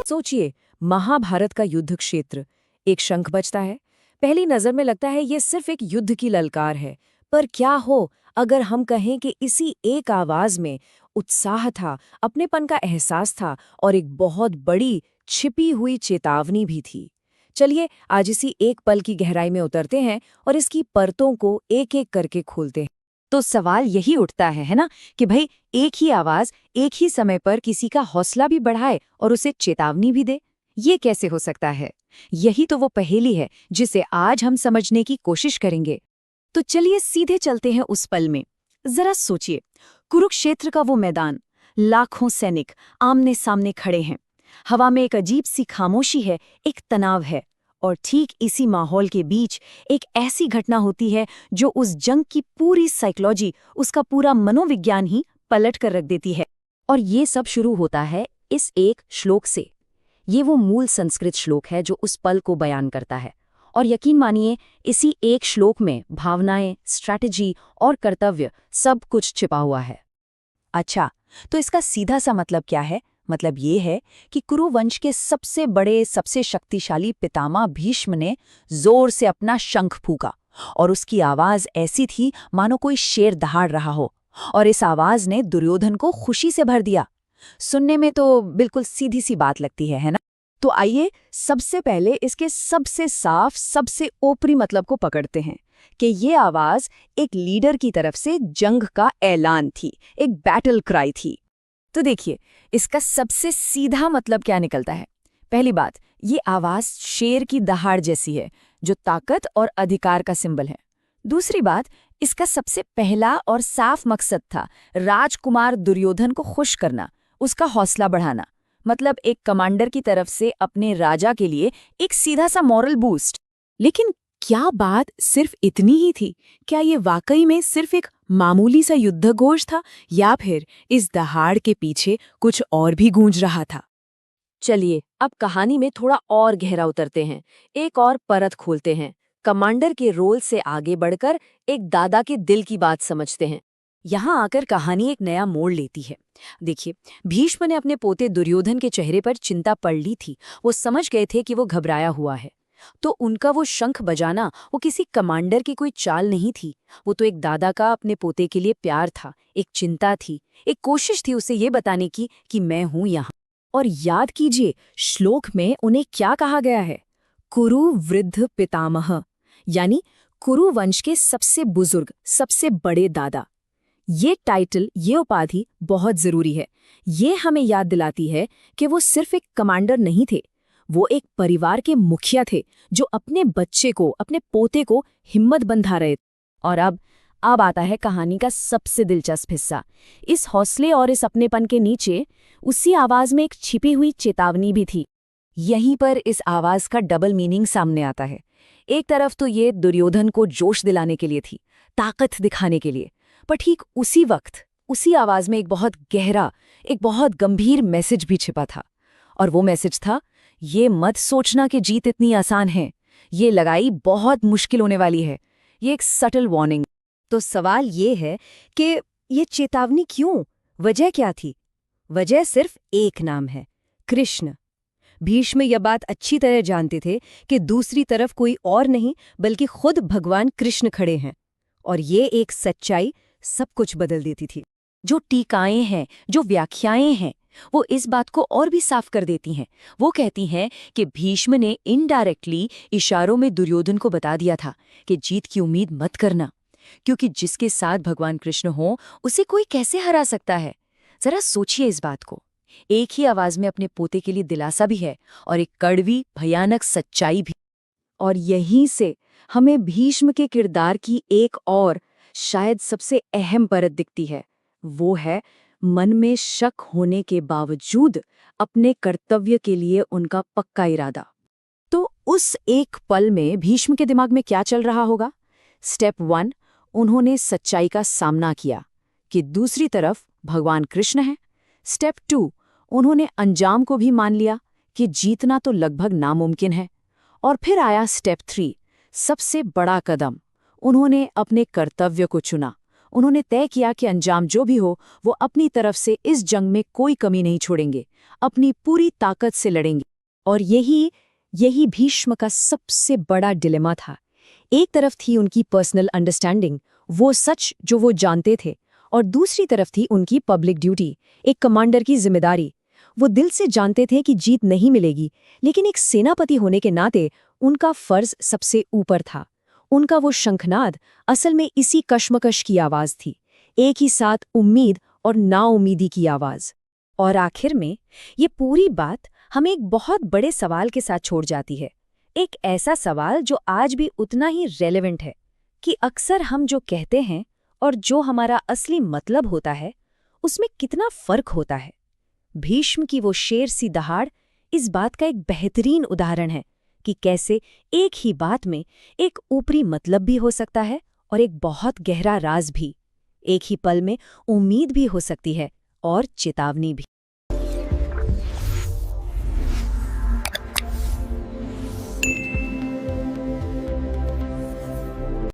सोचिए, महाभारत का युद्ध क्षेत्र, एक शंख बजता है। पहली नजर में लगता है ये सिर्फ एक युद्ध की ललकार है, पर क्या हो अगर हम कहें कि इसी एक आवाज में उत्साह था, अपनेपन का एहसास था और एक बहुत बड़ी छिपी हुई चेतावनी भी थी। चलिए आज इसी एक पल की गहराई में उतरते हैं और इसकी परतों को एक एक करके खोलते हैं। तो सवाल यही उठता है ना, कि भाई एक ही आवाज एक ही समय पर किसी का हौसला भी बढ़ाए और उसे चेतावनी भी दे। ये कैसे हो सकता है? यही तो वो पहेली है जिसे आज हम समझने की कोशिश करेंगे। तो चलिए सीधे चलते हैं उस पल में। जरा सोचिए, कुरुक्षेत्र का वो मैदान, लाखों सैनिक आमने सामने खड़े हैं। हवा में एक अजीब सी खामोशी है, एक तनाव है। और ठीक इसी माहौल के बीच एक ऐसी घटना होती है जो उस जंग की पूरी साइकोलॉजी, उसका पूरा मनोविज्ञान ही पलट कर रख देती है। और ये सब शुरू होता है इस एक श्लोक से। ये वो मूल संस्कृत श्लोक है जो उस पल को बयान करता है। और यकीन मानिए, इसी एक श्लोक में भावनाएं, स्ट्रैटेजी और कर्तव्य सब कुछ छिपा हुआ है। अच्छा, तो इसका सीधा सा मतलब क्या है? मतलब ये है कि कुरु वंश के सबसे बड़े, सबसे शक्तिशाली पितामह भीष्म ने जोर से अपना शंख फूंका और उसकी आवाज ऐसी थी मानो कोई शेर दहाड़ रहा हो। और इस आवाज ने दुर्योधन को खुशी से भर दिया। सुनने में तो बिल्कुल सीधी सी बात लगती है ना? तो आइए सबसे पहले इसके सबसे साफ, सबसे ऊपरी मतलब को पकड़ते हैं कि ये आवाज एक लीडर की तरफ से जंग का ऐलान थी, एक बैटल क्राई थी। तो देखिए, इसका सबसे सीधा मतलब क्या निकलता है। पहली बात, ये आवाज शेर की दहाड़ जैसी है, जो ताकत और अधिकार का सिंबल है। दूसरी बात, इसका सबसे पहला और साफ मकसद था राजकुमार दुर्योधन को खुश करना, उसका हौसला बढ़ाना। मतलब एक कमांडर की तरफ से अपने राजा के लिए एक सीधा सा मॉरल बूस्ट। लेकिन क्या बात सिर्फ इतनी ही थी? क्या ये वाकई में सिर्फ एक मामूली सा युद्धघोष था, या फिर इस दहाड़ के पीछे कुछ और भी गूंज रहा था? चलिए अब कहानी में थोड़ा और गहरा उतरते हैं, एक और परत खोलते हैं। कमांडर के रोल से आगे बढ़कर एक दादा के दिल की बात समझते हैं। यहाँ आकर कहानी एक नया मोड़ लेती है। देखिए, भीष्म ने अपने पोते दुर्योधन के चेहरे पर चिंता पढ़ ली थी। वो समझ गए थे कि वो घबराया हुआ है। तो उनका वो शंख बजाना, वो किसी कमांडर की कोई चाल नहीं थी। वो तो एक दादा का अपने पोते के लिए प्यार था, एक चिंता थी, एक कोशिश थी उसे ये बताने की कि मैं हूं यहाँ। और याद कीजिए, श्लोक में उन्हें क्या कहा गया है? कुरु वृद्ध पितामह, यानी कुरु वंश के सबसे बुजुर्ग, सबसे बड़े दादा। ये टाइटल, ये उपाधि बहुत जरूरी है। ये हमें याद दिलाती है कि वो सिर्फ एक कमांडर नहीं थे, वो एक परिवार के मुखिया थे जो अपने बच्चे को, अपने पोते को हिम्मत बंधा रहे। और अब आता है कहानी का सबसे दिलचस्प हिस्सा। इस हौसले और इस अपनेपन के नीचे उसी आवाज में एक छिपी हुई चेतावनी भी थी। यहीं पर इस आवाज का डबल मीनिंग सामने आता है। एक तरफ तो ये दुर्योधन को जोश दिलाने के लिए थी, ताकत दिखाने के लिए, पर ठीक उसी वक्त उसी आवाज में एक बहुत गहरा, एक बहुत गंभीर मैसेज भी छिपा था। और वो मैसेज था, ये मत सोचना कि जीत इतनी आसान है, ये लड़ाई बहुत मुश्किल होने वाली है। ये एक सटल वार्निंग। तो सवाल ये है कि ये चेतावनी क्यों? वजह क्या थी? वजह सिर्फ एक नाम है, कृष्ण। भीष्म यह बात अच्छी तरह जानते थे कि दूसरी तरफ कोई और नहीं बल्कि खुद भगवान कृष्ण खड़े हैं। और ये एक सच्चाई सब कुछ बदल देती थी। जो टीकाएं हैं, जो व्याख्याएं हैं, वो इस बात को और भी साफ कर देती हैं। वो कहती हैं कि भीष्म ने इनडायरेक्टली इशारों में दुर्योधन को बता दिया था कि जीत की उम्मीद मत करना, क्योंकि जिसके साथ भगवान कृष्ण हो उसे कोई कैसे हरा सकता है। जरा सोचिए इस बात को। एक ही आवाज में अपने पोते के लिए दिलासा भी है और एक कड़वी, भयानक सच्चाई भी। और यहीं से हमें भीष्म के किरदार की एक और, शायद सबसे अहम परत दिखती है। वो है मन में शक होने के बावजूद अपने कर्तव्य के लिए उनका पक्का इरादा। तो उस एक पल में भीष्म के दिमाग में क्या चल रहा होगा? स्टेप 1, उन्होंने सच्चाई का सामना किया कि दूसरी तरफ भगवान कृष्ण है। स्टेप 2, उन्होंने अंजाम को भी मान लिया कि जीतना तो लगभग नामुमकिन है। और फिर आया स्टेप 3, सबसे बड़ा कदम। उन्होंने अपने कर्तव्य को चुना। उन्होंने तय किया कि अंजाम जो भी हो, वो अपनी तरफ से इस जंग में कोई कमी नहीं छोड़ेंगे, अपनी पूरी ताकत से लड़ेंगे। और यही यही भीष्म का सबसे बड़ा डिलेमा था। एक तरफ थी उनकी पर्सनल अंडरस्टैंडिंग, वो सच जो वो जानते थे, और दूसरी तरफ थी उनकी पब्लिक ड्यूटी, एक कमांडर की जिम्मेदारी। वो दिल से जानते थे कि जीत नहीं मिलेगी, लेकिन एक सेनापति होने के नाते उनका फर्ज सबसे ऊपर था। उनका वो शंखनाद असल में इसी कश्मकश की आवाज थी, एक ही साथ उम्मीद और नाउम्मीदी की आवाज। और आखिर में ये पूरी बात हमें एक बहुत बड़े सवाल के साथ छोड़ जाती है, एक ऐसा सवाल जो आज भी उतना ही रेलेवेंट है कि अक्सर हम जो कहते हैं और जो हमारा असली मतलब होता है, उसमें कितना फर्क होता है। भीष्म की वो शेर सी दहाड़ इस बात का एक बेहतरीन उदाहरण है कि कैसे एक ही बात में एक ऊपरी मतलब भी हो सकता है और एक बहुत गहरा राज भी। एक ही पल में उम्मीद भी हो सकती है और चेतावनी भी।